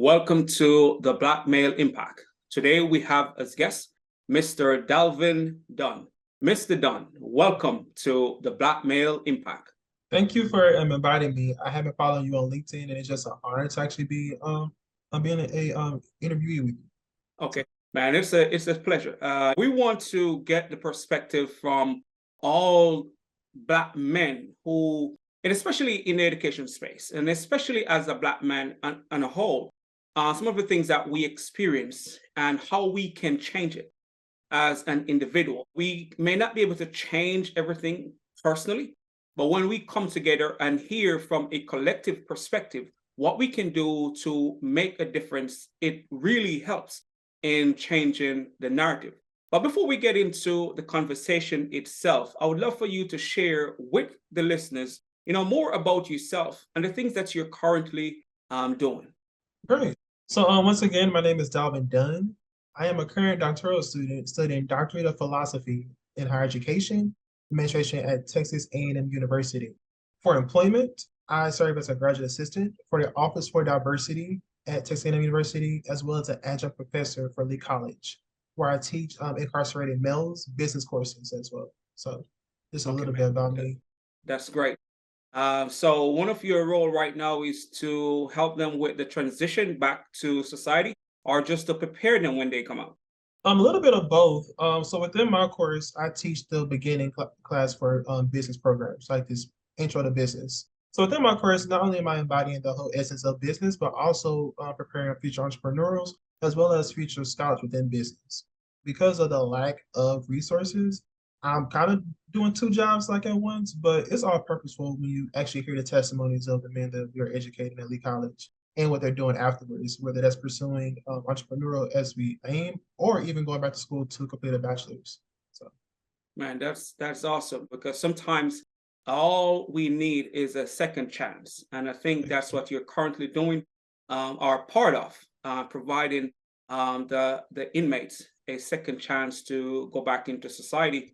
Welcome to the Black Male Impact. Today we have as guest Mr. Dalvin Dunn. Mr. Dunn, welcome to the Black Male Impact. Thank you for inviting me. I have been following you on LinkedIn, and it's just an honor to actually be I'm being a interviewee with you. Okay, man, it's a pleasure. We want to get the perspective from all Black men who, and especially in the education space, and especially as a Black man on a whole, some of the things that we experience and how we can change it as an individual. We may not be able to change everything personally, but when we come together and hear from a collective perspective what we can do to make a difference, it really helps in changing the narrative. But before we get into the conversation itself, I would love for you to share with the listeners, more about yourself and the things that you're currently doing. Great. So once again, my name is Dalvin Dunn. I am a current doctoral student studying Doctorate of Philosophy in Higher Education Administration at Texas A&M University. For employment, I serve as a graduate assistant for the Office for Diversity at Texas A&M University, as well as an adjunct professor for Lee College, where I teach incarcerated males business courses as well. So just a little bit about me. That's great. So one of your role right now is to help them with the transition back to society, or just to prepare them when they come out? A little bit of both. So within my course, I teach the beginning class for business programs, like this intro to business. So within my course, not only am I embodying the whole essence of business, but also preparing future entrepreneurs as well as future scholars within business. Because of the lack of resources, I'm kind of doing two jobs like at once, but it's all purposeful when you actually hear the testimonies of the men that we're educating at Lee College and what they're doing afterwards, whether that's pursuing entrepreneurial as we aim, or even going back to school to complete a bachelor's. So, man, that's awesome, because sometimes all we need is a second chance, and I think that's what you're currently doing, are part of providing the inmates a second chance to go back into society,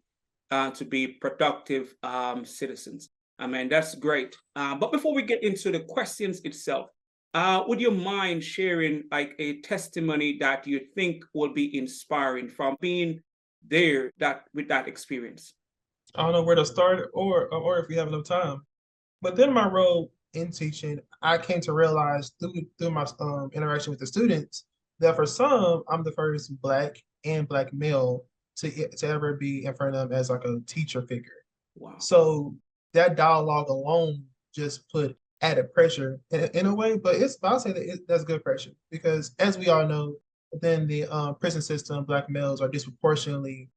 to be productive citizens. I mean, that's great. But before we get into the questions itself, would you mind sharing like a testimony that you think will be inspiring from being there with that experience? I don't know where to start or if we have enough time. But then my role in teaching, I came to realize through my interaction with the students that for some, I'm the first Black male to ever be in front of them as like a teacher figure. Wow. So that dialogue alone just put added pressure in a way, but I'll say that that's good pressure, because as we all know, within the prison system, Black males are disproportionately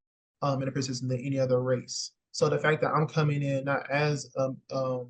in the prison system than any other race. So the fact that I'm coming in not as I'm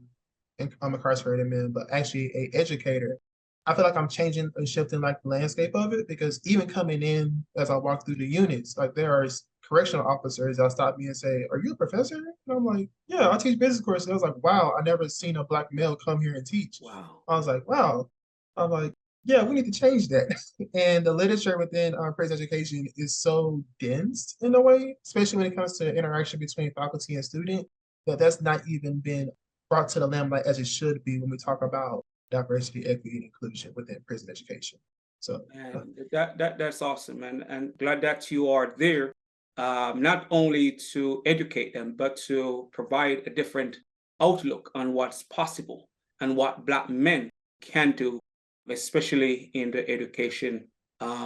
incarcerated man, but actually a educator, I feel like I'm changing and shifting like the landscape of it, because even coming in as I walk through the units, like there are correctional officers that stop me and say, "Are you a professor?" And I'm like, "Yeah, I teach business courses." I was like, "Wow, I never seen a Black male come here and teach." Wow. I was like, "Wow." I'm like, "Yeah, we need to change that." And the literature within prison education is so dense in a way, especially when it comes to interaction between faculty and student, that's not even been brought to the limelight as it should be when we talk about diversity, equity, and inclusion within prison education. So and that's awesome, and glad that you are there, not only to educate them, but to provide a different outlook on what's possible and what Black men can do, especially in the education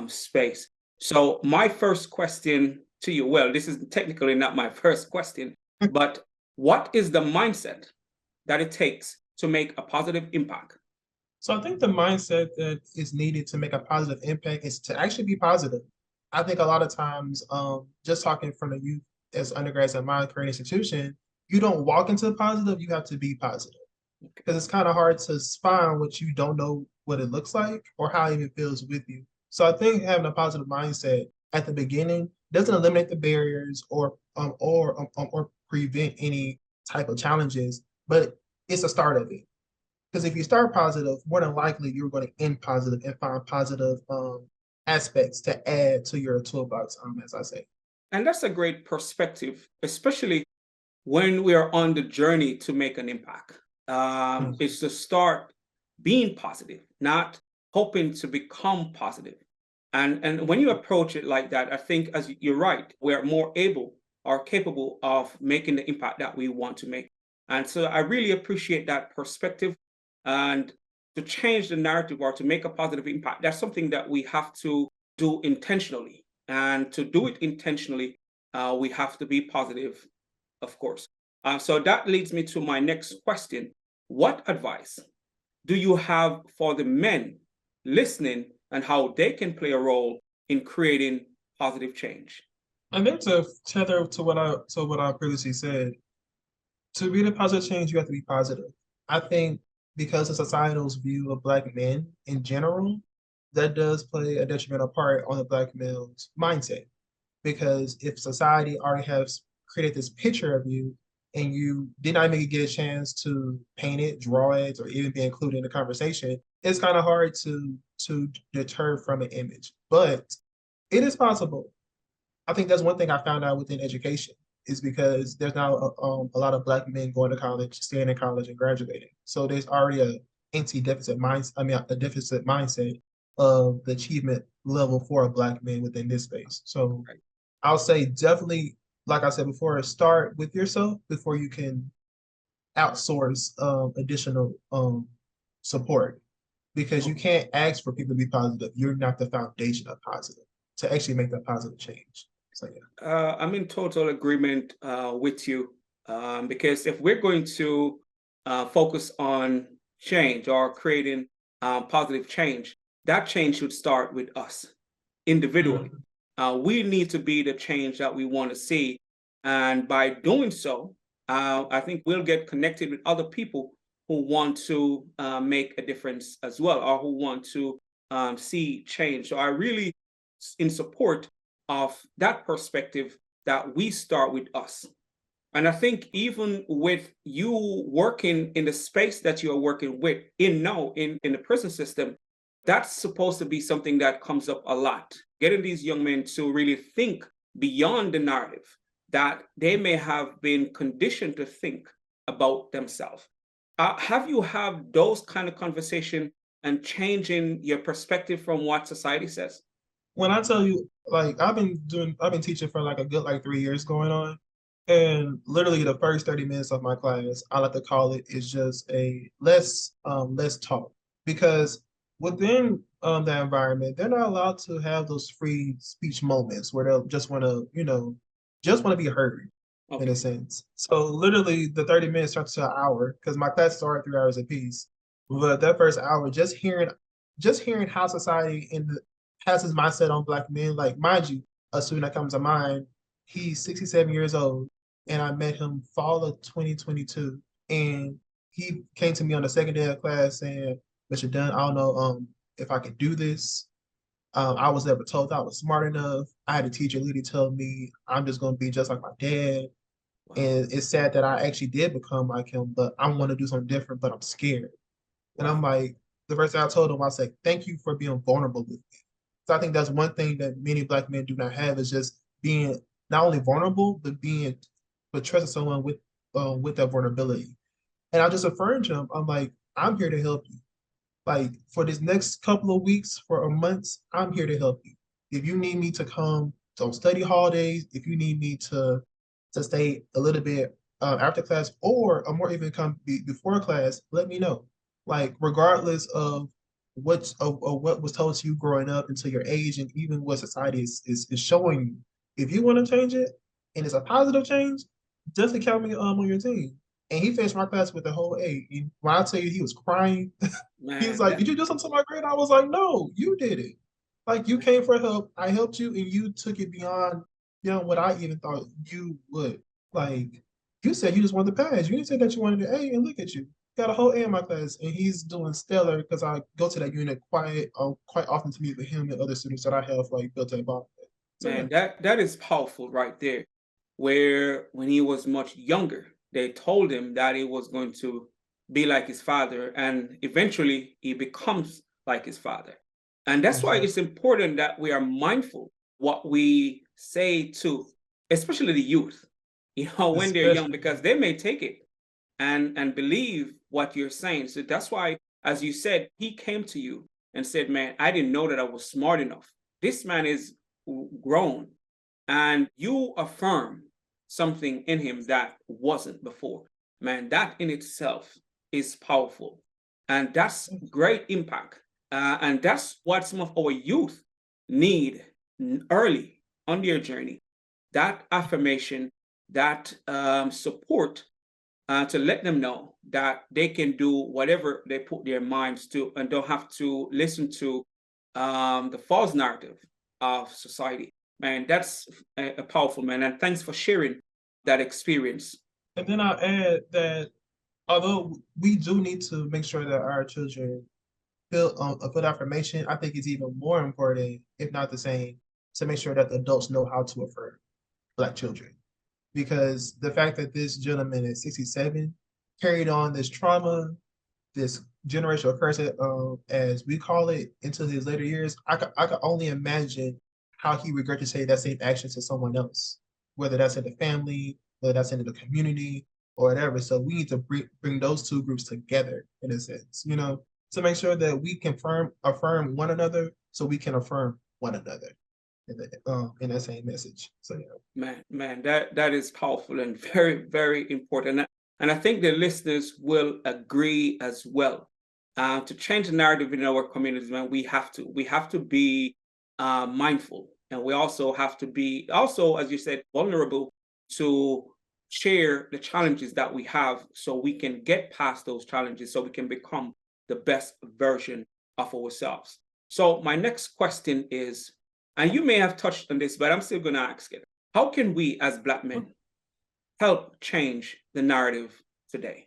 space. So my first question to you, well, this is technically not my first question, but what is the mindset that it takes to make a positive impact? So I think the mindset that is needed to make a positive impact is to actually be positive. I think a lot of times, just talking from the youth as undergrads at my current institution, you don't walk into the positive, you have to be positive. Because it's kind of hard to find what you don't know what it looks like or how it even feels with you. So I think having a positive mindset at the beginning doesn't eliminate the barriers or prevent any type of challenges, but it's a start of it. Because if you start positive, more than likely you're going to end positive and find positive aspects to add to your toolbox, as I say. And that's a great perspective, especially when we are on the journey to make an impact. It's to start being positive, not hoping to become positive. And when you approach it like that, I think, as you're right, we're more able or capable of making the impact that we want to make. And so I really appreciate that perspective. And to change the narrative or to make a positive impact, that's something that we have to do intentionally. And to do it intentionally, we have to be positive, of course. So that leads me to my next question. What advice do you have for the men listening and how they can play a role in creating positive change? I think to tether to what I previously said, to be the positive change, you have to be positive. I think because of societal's view of Black men in general, that does play a detrimental part on the Black male's mindset. Because if society already has created this picture of you and you did not even get a chance to paint it, draw it, or even be included in the conversation, it's kind of hard to deter from an image. But it is possible. I think that's one thing I found out within education is because there's now a lot of Black men going to college, staying in college, and graduating. So there's already a anti-deficit mindset. I mean, a deficit mindset of the achievement level for a Black man within this space. So Right. I'll say definitely, like I said before, start with yourself before you can outsource additional support because you can't ask for people to be positive. You're not the foundation of positive to actually make that positive change. So yeah. I'm in total agreement with you because if we're going to focus on change or creating positive change, that change should start with us individually. Mhm. We need to be the change that we want to see. And by doing so, I think we'll get connected with other people who want to make a difference as well, or who want to see change. So I really, in support of that perspective, that we start with us. And I think even with you working in the space that you are working with in now in the prison system, that's supposed to be something that comes up a lot. Getting these young men to really think beyond the narrative that they may have been conditioned to think about themselves. Have you had those kind of conversation and changing your perspective from what society says? When I tell you, like I've been teaching for like a good like 3 years going on. And literally the first 30 minutes of my class, I like to call it, is just a less talk. Because within the environment, they're not allowed to have those free speech moments where they'll just want to, just want to be heard in a Okay. sense. So literally the 30 minutes turns to an hour because my classes are 3 hours apiece. But that first hour, just hearing how society has his mindset on Black men, like mind you, a student that comes to mind, he's 67 years old, and I met him fall of 2022, and he came to me on the second day of class saying, "Mr. Dunn, I don't know if I can do this. I was never told I was smart enough. I had a teacher literally tell me I'm just going to be just like my dad, Wow. and it's sad that I actually did become like him, but I want to do something different, but I'm scared." And I'm Wow. like, the first thing I told him, I said, "Thank you for being vulnerable with me." So I think that's one thing that many Black men do not have is just being not only vulnerable, but trusting someone with that vulnerability. And I just affirmed to him, I'm like, I'm here to help you. Like for this next couple of weeks, for a months, I'm here to help you. If you need me to come on study holidays, if you need me to stay a little bit after class, or more even come before class, let me know. Like regardless of of what was told to you growing up until your age, and even what society is showing you. If you want to change it, and it's a positive change, definitely count me on your team. And he finished my class with a whole A. And when I tell you he was crying, he was Man, like, "Did you do something to my grade?" I was like, "No, you did it. Like you came for help. I helped you, and you took it beyond what I even thought you would. Like you said, you just wanted to pass. You didn't say that you wanted an A, and look at you. Got a whole A in my class, and he's doing stellar because I go to that unit quite often to meet with him and other students that I have like built a bond with. So yeah, man, that is powerful right there. Where when he was much younger, they told him that he was going to be like his father, and eventually he becomes like his father. And that's why exactly. it's important that we are mindful what we say to, especially the youth, when they're young, Especially because they may take it and believe what you're saying. So that's why, as you said, he came to you and said, man, I didn't know that I was smart enough. This man is grown, and you affirm something in him that wasn't before. Man, that in itself is powerful. And that's great impact. And that's what some of our youth need early on their journey. That affirmation, that support to let them know that they can do whatever they put their minds to and don't have to listen to the false narrative of society. Man, that's a powerful, man. And thanks for sharing that experience. And then I'll add that although we do need to make sure that our children feel a good affirmation, I think it's even more important, if not the same, to make sure that the adults know how to affirm Black children. Because the fact that this gentleman at 67 carried on this trauma, this generational curse, as we call it, into his later years, I could only imagine how he regurgitated that same action to someone else, whether that's in the family, whether that's in the community, or whatever. So we need to bring those two groups together in a sense, you know, to make sure that we can affirm one another, so we can affirm one another in that same message. So yeah. Man, that is powerful and very, very important. And I think the listeners will agree as well. To change the narrative in our communities, man, we have to be mindful, and we also have to be as you said, vulnerable to share the challenges that we have, so we can get past those challenges, so we can become the best version of ourselves. So my next question is, and you may have touched on this, but I'm still going to ask it. How can we as Black men help change the narrative today?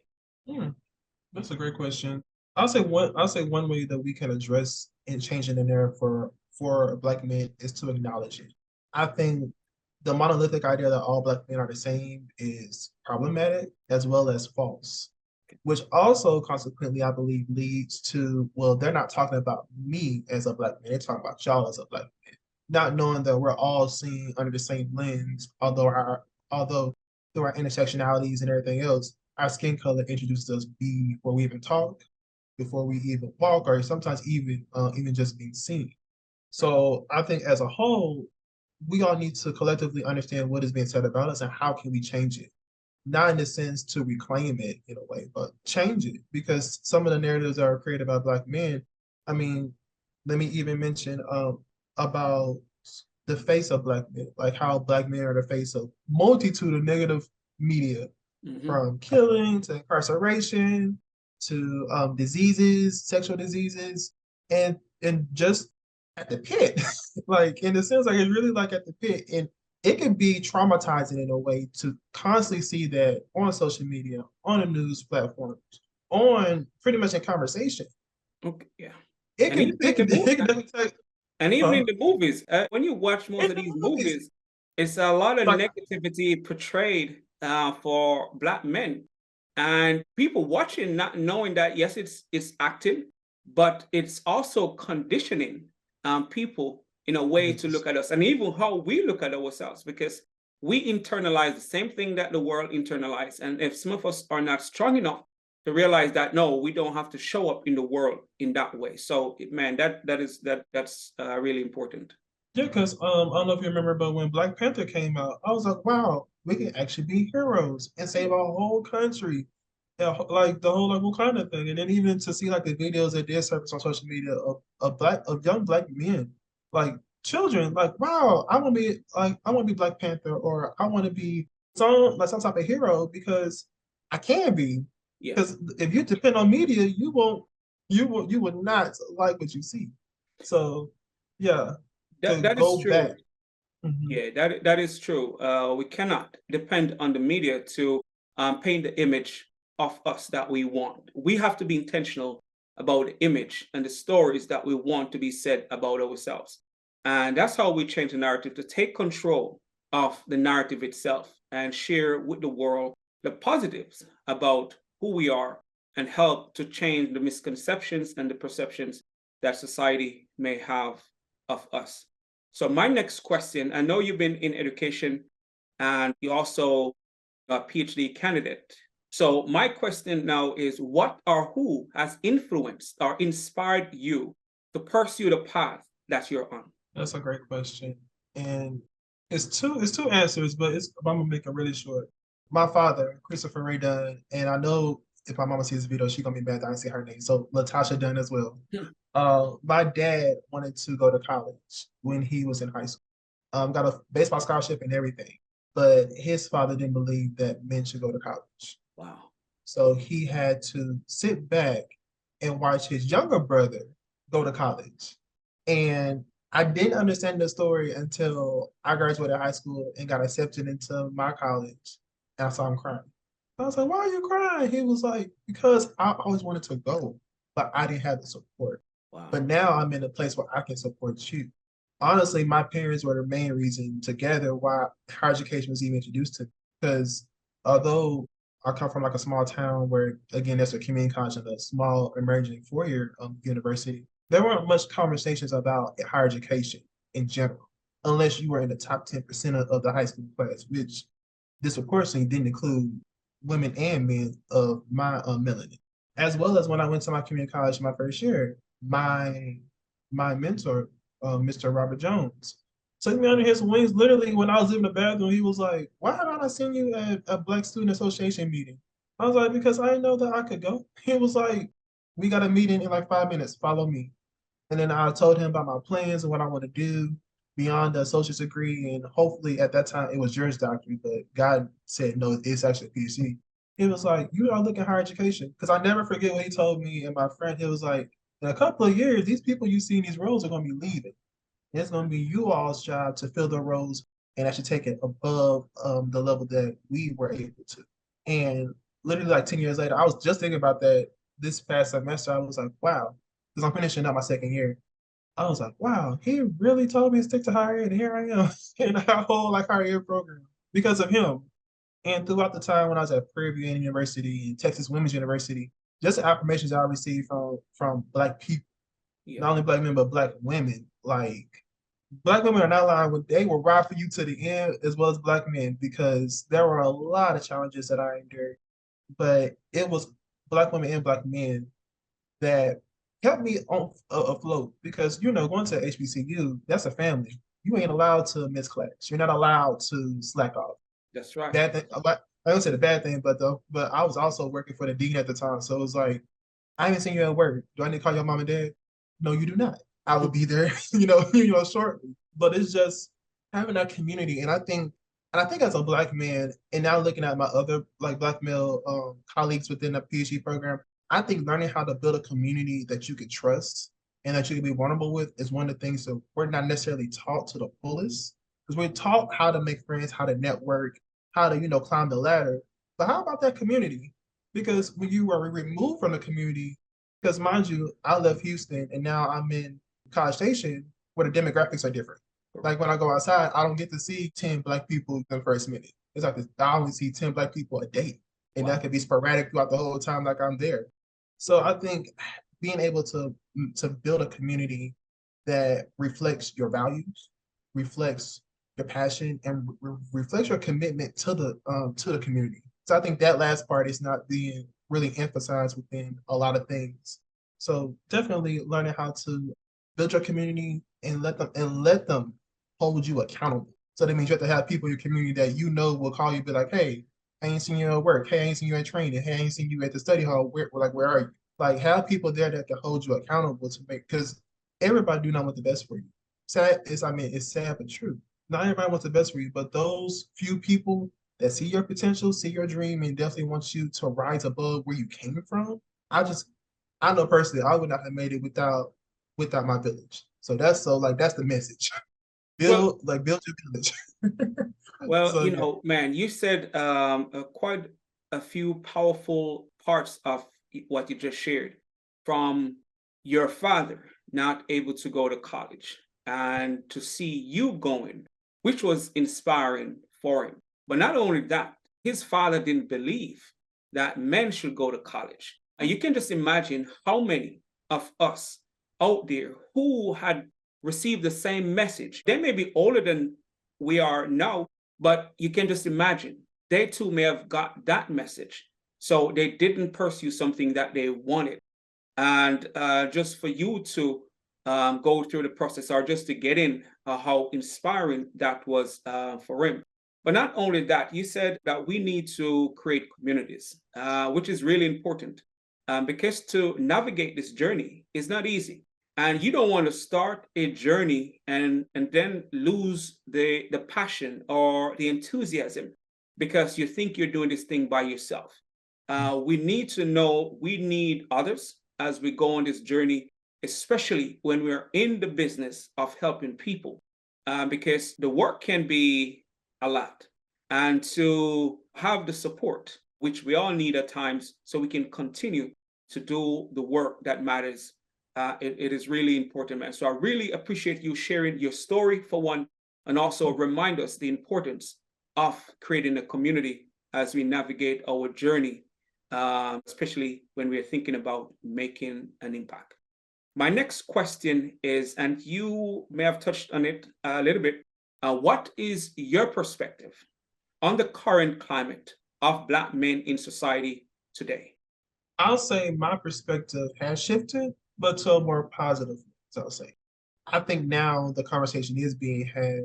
That's a great question. I'll say one way that we can address in changing the narrative for Black men is to acknowledge it. I think the monolithic idea that all Black men are the same is problematic as well as false, which also consequently, I believe, leads to, well, they're not talking about me as a Black man, they're talking about y'all as a Black man, not knowing that we're all seen under the same lens, although through our intersectionalities and everything else, our skin color introduces us before we even talk, before we even walk, or sometimes even just being seen. So I think as a whole, we all need to collectively understand what is being said about us and how can we change it. Not in the sense to reclaim it in a way, but change it. Because some of the narratives that are created by Black men, I mean, let me even mention about the face of Black men, like how Black men are the face of multitude of negative media, from killing to incarceration to diseases, sexual diseases, and just at the pit. Like in the sense, like it's really like at the pit. And it can be traumatizing in a way to constantly see that on social media, on the news platforms, on pretty much in conversation. Okay, yeah. It can definitely take. And even in the movies, when you watch most of these movies, it's a lot of negativity portrayed for Black men, and people watching not knowing that yes, it's acting, but it's also conditioning people in a way to look at us, and even how we look at ourselves, because we internalize the same thing that the world internalizes. And if some of us are not strong enough to realize that, no, we don't have to show up in the world in that way. So man, that's really important. Yeah, because I don't know if you remember, but when Black Panther came out, I was like, wow, we can actually be heroes and save our whole country. Yeah, like the whole like Wakanda thing. And then even to see like the videos that did surface on social media of young Black men, like children, like, wow, I want to be Black Panther, or I want to be some type of hero, because I can be. Yeah. Because if you depend on media, you would not like what you see. So yeah. That is true. Back. Yeah, that is true. We cannot depend on the media to paint the image of us that we want. We have to be intentional about the image and the stories that we want to be said about ourselves. And that's how we change the narrative, to take control of the narrative itself and share with the world the positives about who we are, and help to change the misconceptions and the perceptions that society may have of us. So my next question, I know you've been in education and you also a PhD candidate. So my question now is, what or who has influenced or inspired you to pursue the path that you're on? That's a great question. And it's two answers, but I'm gonna make it really short. My father, Christopher Ray Dunn, and I know if my mama sees this video, she's gonna be mad that I say her name. So Latasha Dunn as well. Hmm. My dad wanted to go to college when he was in high school. Got a baseball scholarship and everything. But his father didn't believe that men should go to college. Wow. So he had to sit back and watch his younger brother go to college. And I didn't understand the story until I graduated high school and got accepted into my college. And I saw him crying. I was like, why are you crying? He was like, because I always wanted to go, but I didn't have the support. But Wow. now I'm in a place where I can support you. Honestly, my parents were the main reason together why higher education was even introduced to me. Because although I come from like a small town where, again, there's a community college and a small emerging four-year university, there weren't much conversations about higher education in general, unless you were in the top 10% of the high school class, which disproportionately didn't include women and men of my melanin. As well as when I went to my community college my first year, my mentor, Mr. Robert Jones, took me under his wings. Literally, when I was in the bathroom, he was like, "Why haven't I seen you at a Black Student Association meeting?" I was like, "Because I didn't know that I could go." He was like, "We got a meeting in like 5 minutes. Follow me." And then I told him about my plans and what I want to do beyond the associate's degree. And hopefully at that time it was Juris Doctorate, but God said, no, it's actually a PhD. He was like, you are looking at higher education. Because I never forget what he told me and my friend. He was like, in a couple of years, these people you see in these roles are going to be leaving. It's going to be you all's job to fill the roles and actually take it above the level that we were able to. And literally like 10 years later, I was just thinking about that this past semester. I was like, wow, because I'm finishing up my second year. I was like, wow, he really told me to stick to higher ed, and here I am in our whole like higher ed program because of him. And throughout the time when I was at Prairie View University and Texas Women's University, just the affirmations I received from Black people, Yeah. not only Black men but Black women. Like Black women are not lying when they will ride for you to the end, as well as Black men, because there were a lot of challenges that I endured. But it was Black women and Black men that kept me on afloat because going to HBCU, that's a family. You ain't allowed to miss class. You're not allowed to slack off. That's right. Bad thing. I don't say the bad thing, but I was also working for the dean at the time, so it was like I haven't seen you at work. Do I need to call your mom and dad? No, you do not. I will be there, shortly. But it's just having that community, and I think as a Black man, and now looking at my other like Black male colleagues within the PhD program, I think learning how to build a community that you can trust and that you can be vulnerable with is one of the things that we're not necessarily taught to the fullest. Because we're taught how to make friends, how to network, how to, climb the ladder. But how about that community? Because when you are removed from the community, because mind you, I left Houston and now I'm in College Station where the demographics are different. Like when I go outside, I don't get to see 10 Black people in the first minute. It's like I only see 10 Black people a day. And Wow. that could be sporadic throughout the whole time like I'm there. So I think being able to build a community that reflects your values, reflects your passion, and reflects your commitment to the community. So I think that last part is not being really emphasized within a lot of things. So definitely learning how to build your community and let them hold you accountable. So that means you have to have people in your community that will call you and be like, hey, I ain't seen you at work. Hey, I ain't seen you at training. Hey, I ain't seen you at the study hall. Where are you? Like, have people there that can hold you accountable to make, because everybody do not want the best for you. It's sad but true. Not everybody wants the best for you, but those few people that see your potential, see your dream, and definitely want you to rise above where you came from. I know personally, I would not have made it without my village. That's the message. Well, Build your village. well, So yeah. man, you said quite a few powerful parts of what you just shared, from your father not able to go to college and to see you going, which was inspiring for him. But not only that, his father didn't believe that men should go to college. And you can just imagine how many of us out there who had received the same message. They may be older than we are now, but you can just imagine they too may have got that message. So they didn't pursue something that they wanted. And just for you to go through the process or just to get in, how inspiring that was for him. But not only that, you said that we need to create communities, which is really important, because to navigate this journey is not easy. And you don't want to start a journey and then lose the passion or the enthusiasm because you think you're doing this thing by yourself. We need to know we need others as we go on this journey, especially when we're in the business of helping people, because the work can be a lot. And to have the support, which we all need at times, so we can continue to do the work that matters, it is really important, man. So I really appreciate you sharing your story, for one, and also remind us the importance of creating a community as we navigate our journey, especially when we're thinking about making an impact. My next question is, and you may have touched on it a little bit, what is your perspective on the current climate of Black men in society today? I'll say my perspective has shifted, but to a more positive, so I'll say. I think now the conversation is being had,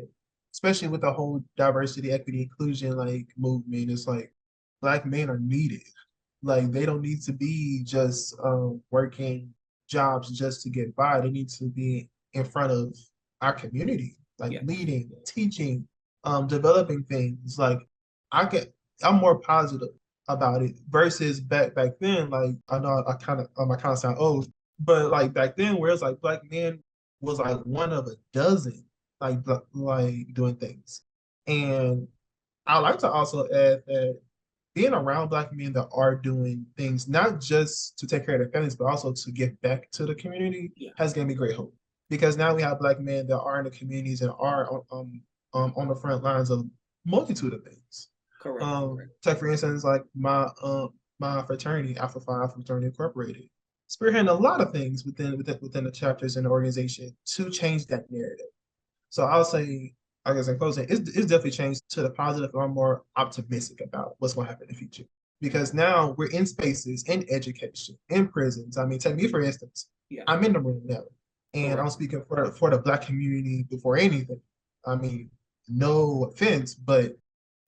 especially with the whole diversity, equity, inclusion like movement. It's like Black men are needed. Like they don't need to be just working jobs just to get by. They need to be in front of our community, like Yeah. leading, teaching, developing things. Like I'm more positive about it versus back then. Like I know I kind of sound old, but like back then where it's like Black men was like one of a dozen, like doing things. And I like to also add that being around Black men that are doing things not just to take care of their families, but also to give back to the community Yeah. has given me great hope. Because now we have Black men that are in the communities and are on the front lines of multitude of things. Correct. Take for instance, like my fraternity, Alpha Phi Alpha Fraternity Incorporated, spearheading a lot of things within the chapters and the organization to change that narrative. So I'll say, I guess in closing, it's definitely changed to the positive. I'm more optimistic about what's going to happen in the future because now we're in spaces, in education, in prisons. I mean, take me for instance. Yeah. I'm in the room now, and Correct. I'm speaking for the Black community before anything. I mean, no offense, but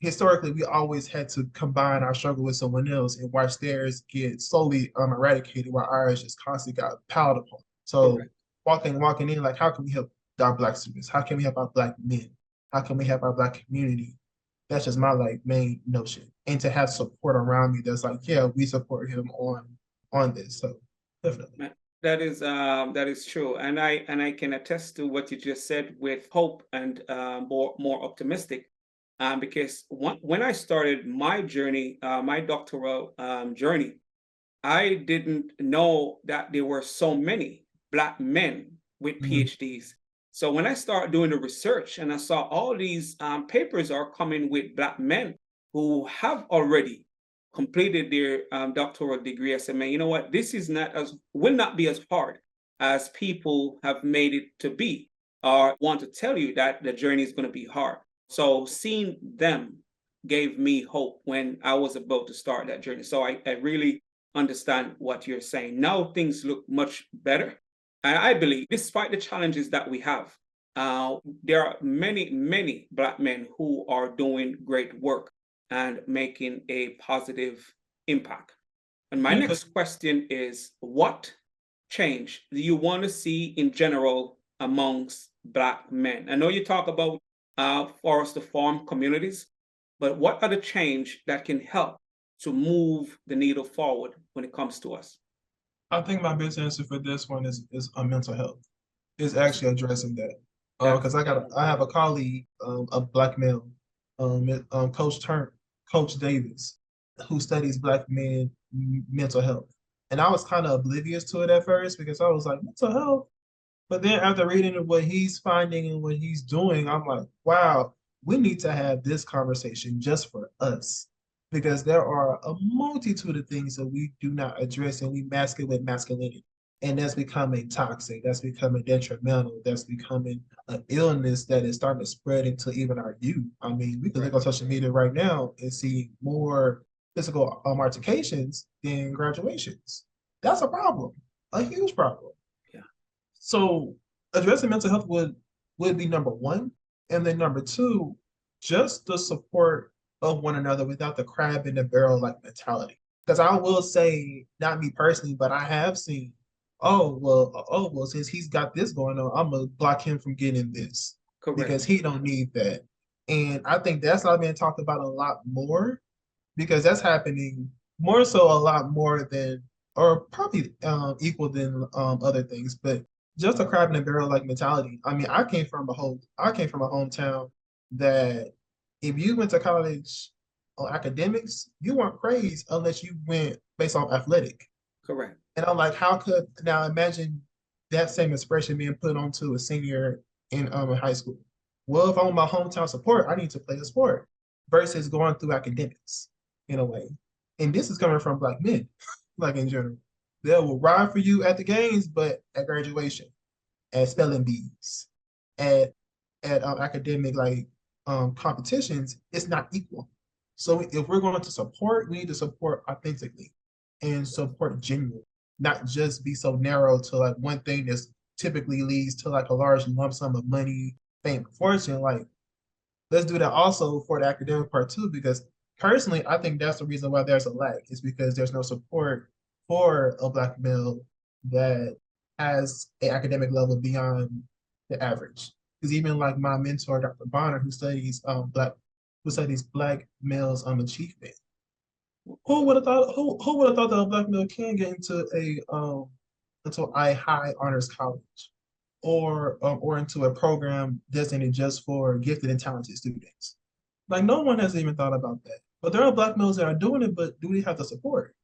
historically we always had to combine our struggle with someone else and watch theirs get slowly eradicated while ours just constantly got piled upon. So Correct. walking in, like, how can we help our Black students? How can we help our Black men? How can we help our Black community? That's just my like main notion. And to have support around me that's like, yeah, we support him on this. So definitely. That is true, and I can attest to what you just said with hope and more optimistic, because when I started my journey, my doctoral journey, I didn't know that there were so many Black men with PhDs. So when I started doing the research and I saw all these papers are coming with Black men who have already completed their doctoral degree, I said, man, you know what? This is will not be as hard as people have made it to be, or want to tell you that the journey is going to be hard. So seeing them gave me hope when I was about to start that journey. So I really understand what you're saying. Now things look much better. And I believe, despite the challenges that we have, there are many Black men who are doing great work and making a positive impact. And my next question is, what change do you want to see in general amongst Black men? I know you talk about for us to form communities, but what are the change that can help to move the needle forward when it comes to us? I think my best answer for this one is mental health. Is actually addressing that. Because I have a colleague, a Black male, Coach Davis, who studies Black men mental health. And I was kind of oblivious to it at first because I was like, mental health. But then after reading what he's finding and what he's doing, I'm like, wow, we need to have this conversation just for us. Because there are a multitude of things that we do not address and we mask it with masculinity. And that's becoming toxic, that's becoming detrimental, that's becoming an illness that is starting to spread into even our youth. I mean, we can look on social media right now and see more physical altercations than graduations. That's a problem, a huge problem. Yeah. So addressing mental health would be number one. And then number two, just the support of one another without the crab in the barrel like mentality. Because I will say, not me personally, but I have seen, oh well, since he's got this going on, I'm gonna block him from getting this Correct. because he don't need that. And I think that's not being talked about a lot more because that's happening more so a lot more than or probably equal than other things. But just a crab in a barrel like mentality. I mean, I came from a hometown that if you went to college on academics, you weren't praised unless you went based on athletic. Correct. And I'm like, how could now imagine that same expression being put onto a senior in high school? Well, if I want my hometown support, I need to play a sport versus going through academics in a way. And this is coming from black men, like in general. They will ride for you at the games, but at graduation, at spelling bees, at academic competitions, it's not equal. So if we're going to support, we need to support authentically and support genuinely, not just be so narrow to like one thing that's typically leads to like a large lump sum of money, fame, fortune. Like let's do that also for the academic part too, because personally, I think that's the reason why there's a lack is because there's no support for a black male that has an academic level beyond the average. Because even like my mentor, Dr. Bonner, who studies black males achievement. Who would have thought who would have thought that a black male can get into a high honors college or into a program designated just for gifted and talented students? Like no one has even thought about that. But there are black males that are doing it, but do we have the support?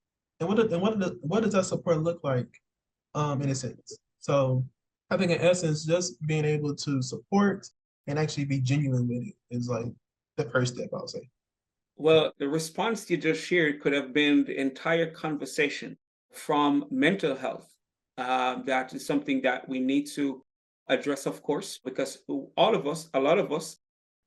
And what does that support look like in a sense? So I think in essence, just being able to support and actually be genuine with it is like the first step, I'll say. Well, the response you just shared could have been the entire conversation from mental health. That is something that we need to address, of course, because all of us, a lot of us,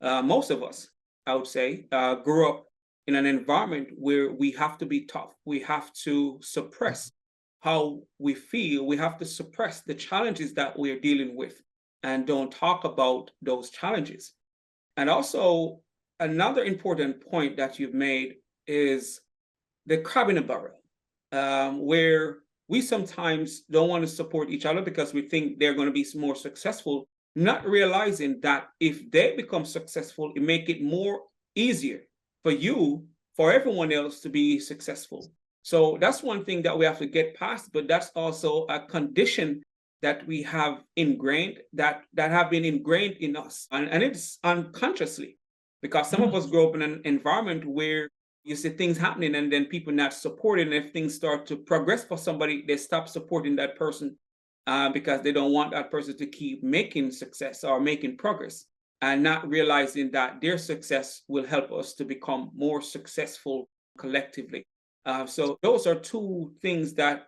most of us, I would say, grew up in an environment where we have to be tough. We have to suppress how we feel. We have to suppress the challenges that we're dealing with and don't talk about those challenges. And also, another important point that you've made is the crab in a barrel, where we sometimes don't want to support each other because we think they're going to be more successful, not realizing that if they become successful, it make it more easier for you, for everyone else to be successful. So that's one thing that we have to get past, but that's also a condition that we have ingrained that have been ingrained in us, and it's unconsciously because some of us grow up in an environment where you see things happening and then people not supporting. If things start to progress for somebody, they stop supporting that person because they don't want that person to keep making success or making progress and not realizing that their success will help us to become more successful collectively. So those are two things that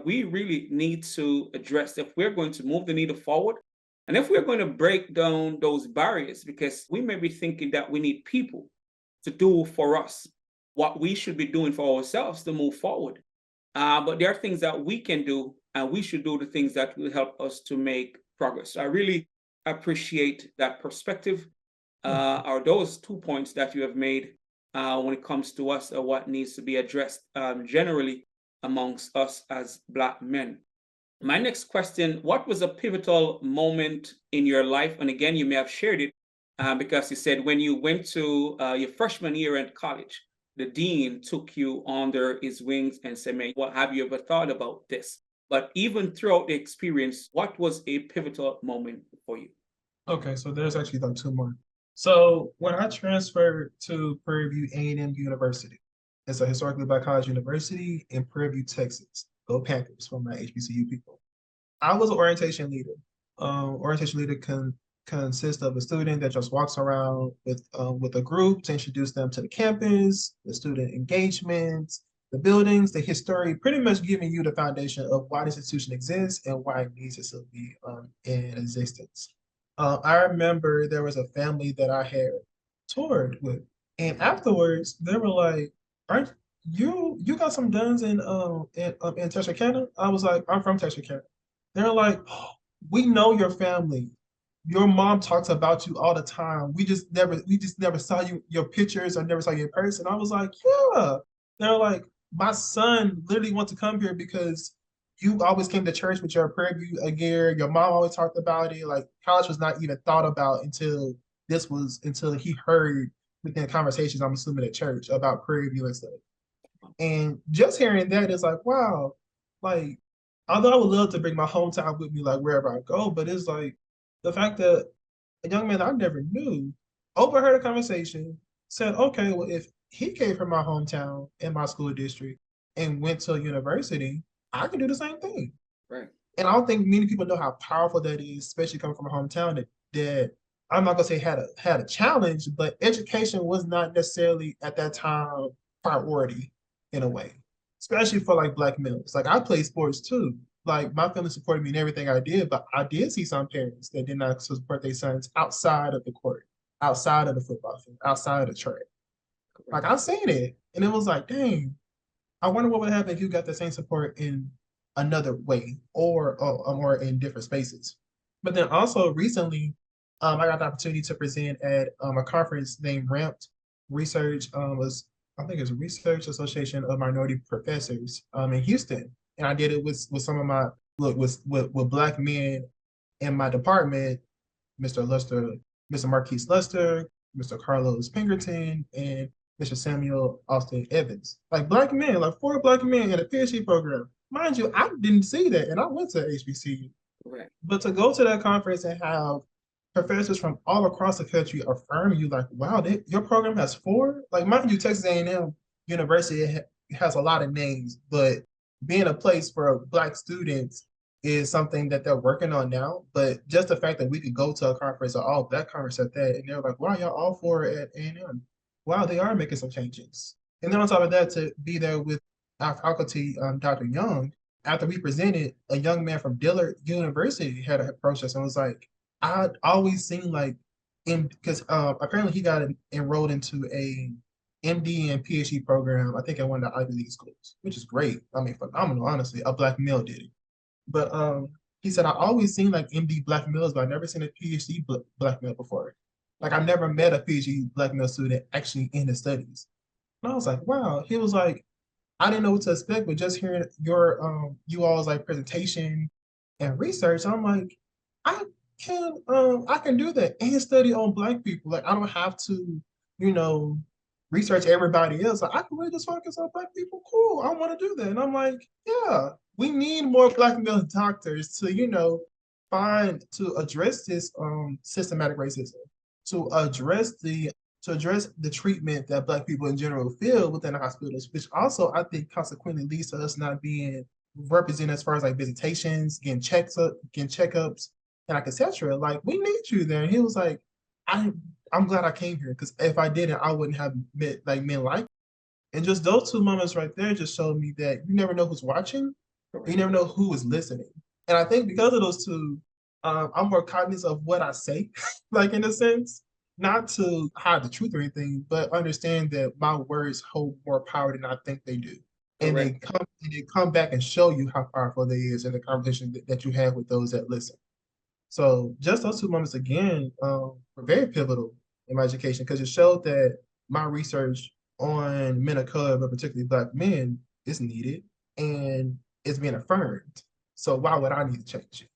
we really need to address if we're going to move the needle forward. And if we're going to break down those barriers, because we may be thinking that we need people to do for us what we should be doing for ourselves to move forward. But there are things that we can do, and we should do the things that will help us to make progress. So I really appreciate that perspective, or those 2 points that you have made when it comes to us, what needs to be addressed generally amongst us as Black men. My next question: what was a pivotal moment in your life? And again, you may have shared it because you said when you went to your freshman year at college, the dean took you under his wings and said, "Man, what have you ever thought about this?" But even throughout the experience, what was a pivotal moment for you? Okay, so there's actually like two more. So when I transferred to Prairie View A&M University, it's a historically black college university in Prairie View, Texas. Go Panthers for my HBCU people. I was an orientation leader. Orientation leader consists of a student that just walks around with a group to introduce them to the campus, the student engagements, the buildings, the history, pretty much giving you the foundation of why this institution exists and why it needs to still be in existence. I remember there was a family that I had toured with, and afterwards they were like, "Aren't you got some Duns in Texarkana?" I was like, "I'm from Texarkana." They're like, oh, we know your family. Your mom talks about you all the time. We just never saw your pictures or never saw you in person. I was like, yeah. They're like, my son literally wants to come here because you always came to church with your prayer view a year. Your mom always talked about it. Like college was not even thought about until he heard within conversations, I'm assuming at church about prayer view and stuff. And just hearing that is like, wow, like, although I would love to bring my hometown with me, like wherever I go, but it's like the fact that a young man I never knew overheard a conversation, said, okay, well, if he came from my hometown in my school district and went to a university, I can do the same thing. Right. And I don't think many people know how powerful that is, especially coming from a hometown that I'm not gonna say had a challenge, but education was not necessarily at that time priority in a way, especially for like black males. Like I played sports too. Like my family supported me in everything I did, but I did see some parents that did not support their sons outside of the court, outside of the football field, outside of the track. Like I've seen it, and it was like, dang, I wonder what would happen if you got the same support in another way or in different spaces. But then also recently, I got the opportunity to present at a conference named RAMPed Research was I think it's Research Association of Minority Professors in Houston, and I did it with some of my look with black men in my department, Mr. Luster, Mr. Marquise Luster, Mr. Carlos Pinkerton, and Mr. Samuel Austin Evans. Like black men, like four black men in a PhD program. Mind you, I didn't see that, and I went to HBCU. Right. But to go to that conference and have professors from all across the country affirm you, like, wow, your program has four. Like, mind you, Texas A&M University has a lot of names, but being a place for Black students is something that they're working on now. But just the fact that we could go to a conference, an all Black conference at that, and they're like, wow, y'all all four at A&M. Wow, they are making some changes. And then on top of that, to be there with our faculty, Dr. Young, after we presented, a young man from Dillard University had approached us and was like, I'd always seen like in because apparently he got enrolled into a MD and PhD program, I think at one of the Ivy League schools, which is great. I mean, phenomenal, honestly. A black male did it. But he said, I always seen like MD black males, but I never seen a PhD black male before. Like I never met a PhD black male student actually in the studies. And I was like, wow. He was like, I didn't know what to expect, but just hearing you all's like presentation and research, I'm like, I I can do that and study on black people. Like I don't have to, you know, research everybody else. Like I can really just focus on black people. Cool. I want to do that. And I'm like, yeah, we need more black male doctors to, find to address this systematic racism, to address the treatment that black people in general feel within the hospitals, which also I think consequently leads to us not being represented as far as like visitations, getting checkups, and like etc. Like we need you there. And he was like, I'm glad I came here because if I didn't, I wouldn't have met like men like you. And just those two moments right there just showed me that you never know who's watching, you never know who is listening. And I think because of those two, I'm more cognizant of what I say, like in a sense, not to hide the truth or anything, but understand that my words hold more power than I think they do. And they come back and show you how powerful they is in the conversation that you have with those that listen. So just those two moments again were very pivotal in my education because it showed that my research on men of color, but particularly black men, is needed and it's being affirmed. So why would I need to change it?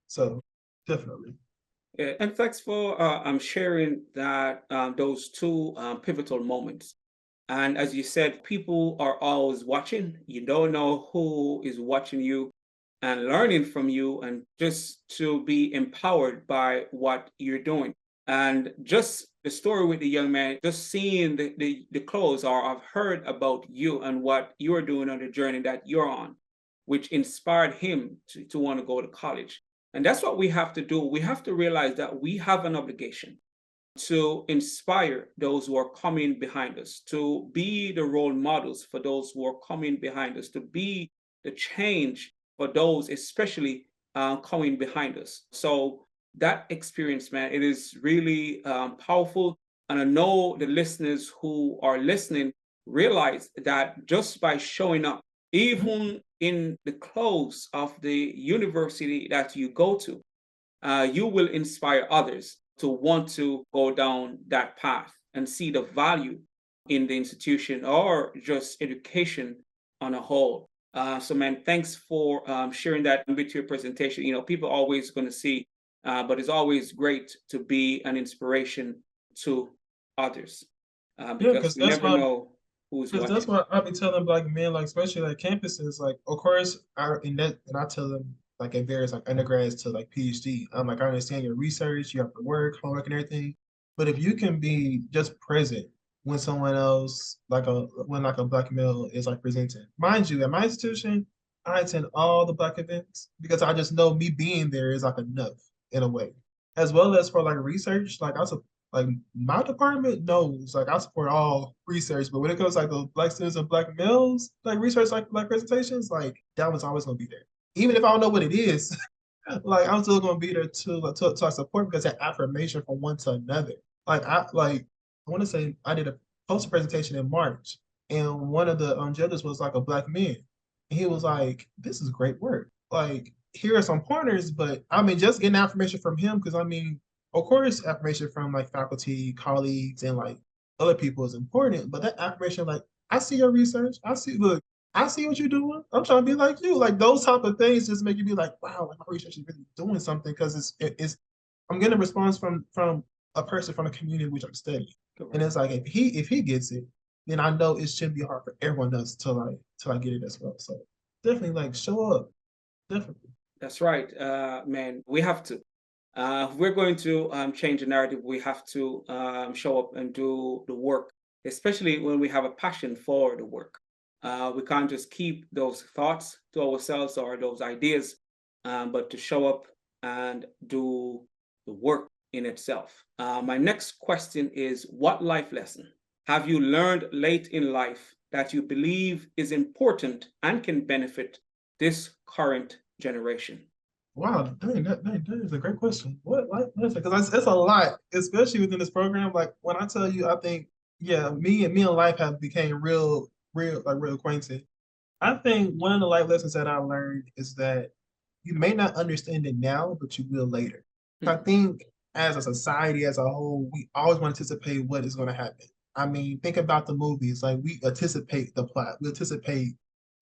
So definitely. Yeah, and thanks for sharing that those two pivotal moments. And as you said, people are always watching. You don't know who is watching you and learning from you, and just to be empowered by what you're doing. And just the story with the young man, just seeing the clothes, or I've heard about you and what you're doing on the journey that you're on, which inspired him to want to go to college. And that's what we have to do. We have to realize that we have an obligation to inspire those who are coming behind us, to be the role models for those who are coming behind us, to be the change for those, especially coming behind us. So that experience, man, it is really powerful. And I know the listeners who are listening realize that just by showing up, even in the clothes of the university that you go to, you will inspire others to want to go down that path and see the value in the institution or just education on a whole. So, man, thanks for sharing that with your presentation. You know, people are always going to see, but it's always great to be an inspiration to others Yeah, because we never know who's because that's watching. what I be telling black men, like especially like campuses, like of course I tell them like it varies like undergrads to like PhD. I'm like I understand your research, you have to work, homework and everything. But if you can be just present when someone else when like a black male is like presenting. Mind you, at my institution, I attend all the black events because I just know me being there is like enough in a way. As well as for like research, like my department knows, like I support all research, but when it comes to, like the black students and black males, like research, like black presentations, like that one's always gonna be there. Even if I don't know what it is, like I'm still gonna be there to support because that affirmation from one to another. I want to say I did a poster presentation in March, and one of the judges was like a black man, and he was like, "This is great work. Like here are some pointers, but I mean just getting affirmation from him because I mean of course, affirmation from like faculty, colleagues, and like other people is important. But that affirmation, like, I see your research. Look, I see what you're doing. I'm trying to be like you. Like those type of things just make you be like, wow, like my research is really doing something because I'm getting a response from a person from the community which I'm studying. And it's like if he gets it, then I know it shouldn't be hard for everyone else to like get it as well. So definitely like show up. Definitely. That's right, man. We have to. If we're going to change the narrative, we have to show up and do the work, especially when we have a passion for the work. We can't just keep those thoughts to ourselves or those ideas, but to show up and do the work in itself. My next question is, what life lesson have you learned late in life that you believe is important and can benefit this current generation? Wow, that is a great question. What life lesson? Because it's a lot, especially within this program. Like when I tell you, I think, yeah, me and life have became real acquainted. I think one of the life lessons that I learned is that you may not understand it now, but you will later. I Hmm. think as a society as a whole, we always want to anticipate what is going to happen. I mean, think about the movies. Like we anticipate the plot, we anticipate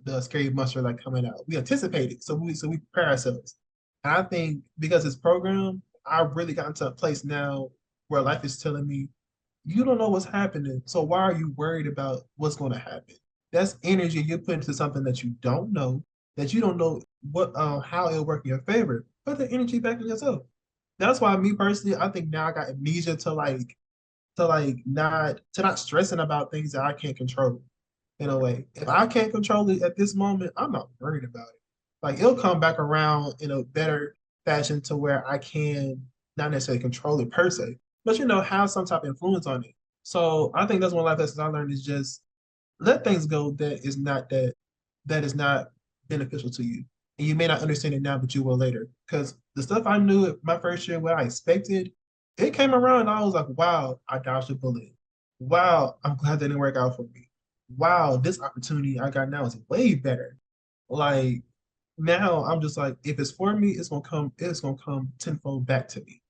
the scary monster like coming out. We anticipate it, so we prepare ourselves. And I think because this program, I've really gotten to a place now where life is telling me, you don't know what's happening, so why are you worried about what's going to happen? That's energy you put into something that you don't know what how it'll work in your favor. Put the energy back in yourself. That's why me personally, I think now I got amnesia to not stressing about things that I can't control in a way. If I can't control it at this moment, I'm not worried about it. Like it'll come back around in a better fashion to where I can not necessarily control it per se, but have some type of influence on it. So I think that's one life lessons I learned is just let things go that is not beneficial to you. And you may not understand it now, but you will later. Because the stuff I knew at my first year, what I expected, it came around and I was like, wow, I dodged a bullet. Wow, I'm glad that didn't work out for me. Wow, this opportunity I got now is way better. Like now I'm just like, if it's for me, it's gonna come tenfold back to me.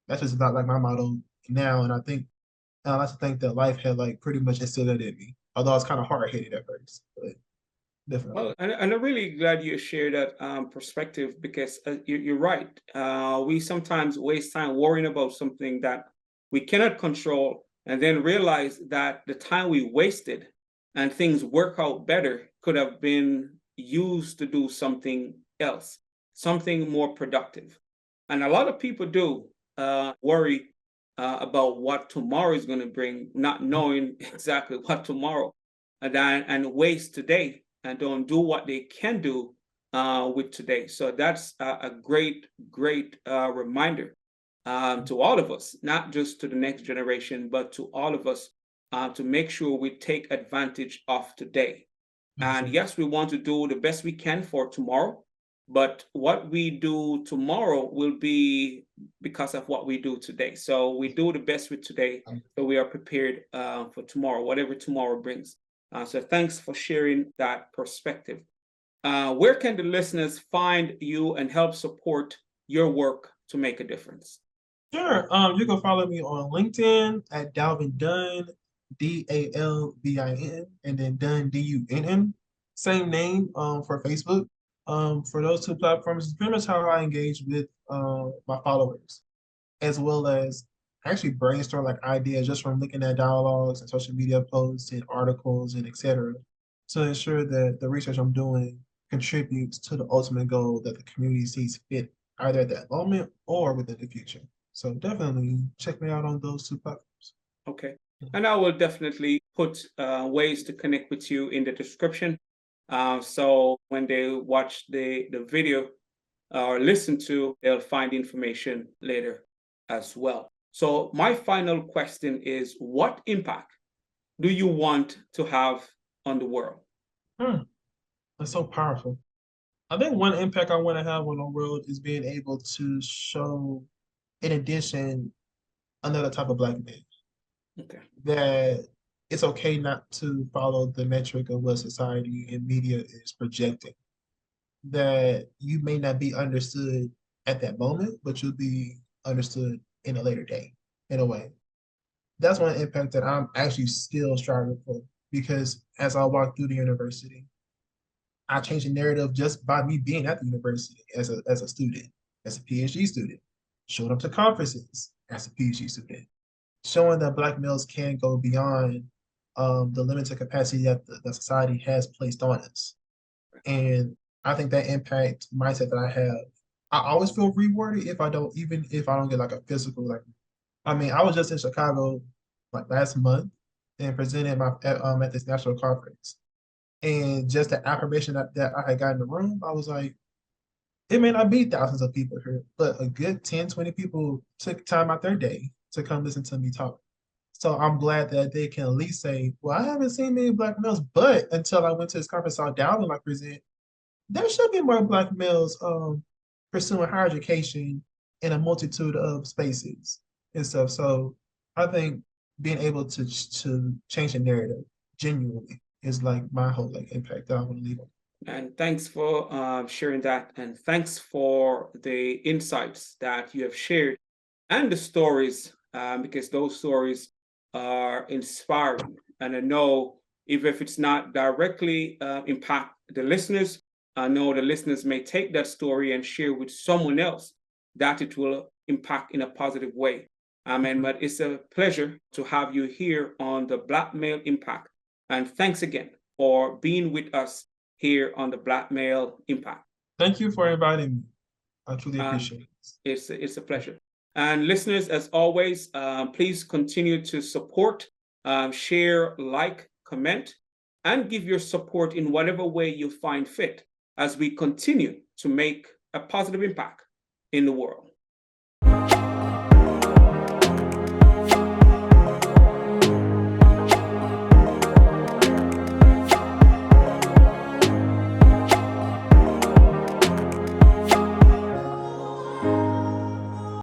That's just about like my motto now. And I like to think that life had like pretty much instilled that in me. Although I was kind of hard headed at first, but definitely. Well, and I'm really glad you shared that perspective because you're right. We sometimes waste time worrying about something that we cannot control and then realize that the time we wasted and things work out better could have been used to do something else, something more productive. And a lot of people do worry about what tomorrow is going to bring, not knowing exactly what tomorrow, and waste today and don't do what they can do with today. So that's a great reminder to all of us, not just to the next generation, but to all of us to make sure we take advantage of today. And Absolutely. yes, we want to do the best we can for tomorrow, but what we do tomorrow will be because of what we do today. So we do the best with today, so we are prepared for tomorrow, whatever tomorrow brings. So thanks for sharing that perspective. Where can the listeners find you and help support your work to make a difference? Sure. You can follow me on LinkedIn at Dalvin Dunn, Dalvin, and then Dunn Dunn. Same name for Facebook. For those two platforms, it's pretty much how I engage with my followers, as well as actually brainstorm like ideas just from looking at dialogues and social media posts and articles and etc. to ensure that the research I'm doing contributes to the ultimate goal that the community sees fit either at that moment or within the future. So definitely check me out on those two platforms. Okay. And I will definitely put ways to connect with you in the description. So when they watch the video or listen to, they'll find information later as well. So my final question is, what impact do you want to have on the world? That's so powerful. I think one impact I want to have on the world is being able to show, in addition, another type of Black man. Okay. That it's okay not to follow the metric of what society and media is projecting. That you may not be understood at that moment, but you'll be understood in a later day, in a way. That's one impact that I'm actually still striving for, because as I walk through the university, I changed the narrative just by me being at the university as a student, as a PhD student, showing up to conferences as a PhD student, showing that Black males can go beyond the limited capacity that the society has placed on us. And I think that impact mindset that I have, I always feel rewarded even if I don't get like a physical, like, I mean, I was just in Chicago like last month and presented at this national conference. And just the affirmation that I had got in the room, I was like, it may not be thousands of people here, but a good 10, 20 people took time out their day to come listen to me talk. So I'm glad that they can at least say, well, I haven't seen many Black males, but until I went to this conference, saw Dalvin like present, there should be more Black males pursuing higher education in a multitude of spaces and stuff. So I think being able to change the narrative genuinely is like my whole like impact that I want to leave on. And thanks for sharing that. And thanks for the insights that you have shared and the stories, because those stories are inspiring. And I know if it's not directly impact the listeners, I know the listeners may take that story and share with someone else that it will impact in a positive way. But it's a pleasure to have you here on the Black Male Impact. And thanks again for being with us here on the Black Male Impact. Thank you for inviting me. I truly appreciate it. It's a pleasure. And listeners, as always, please continue to support, share, like, comment, and give your support in whatever way you find fit as we continue to make a positive impact in the world.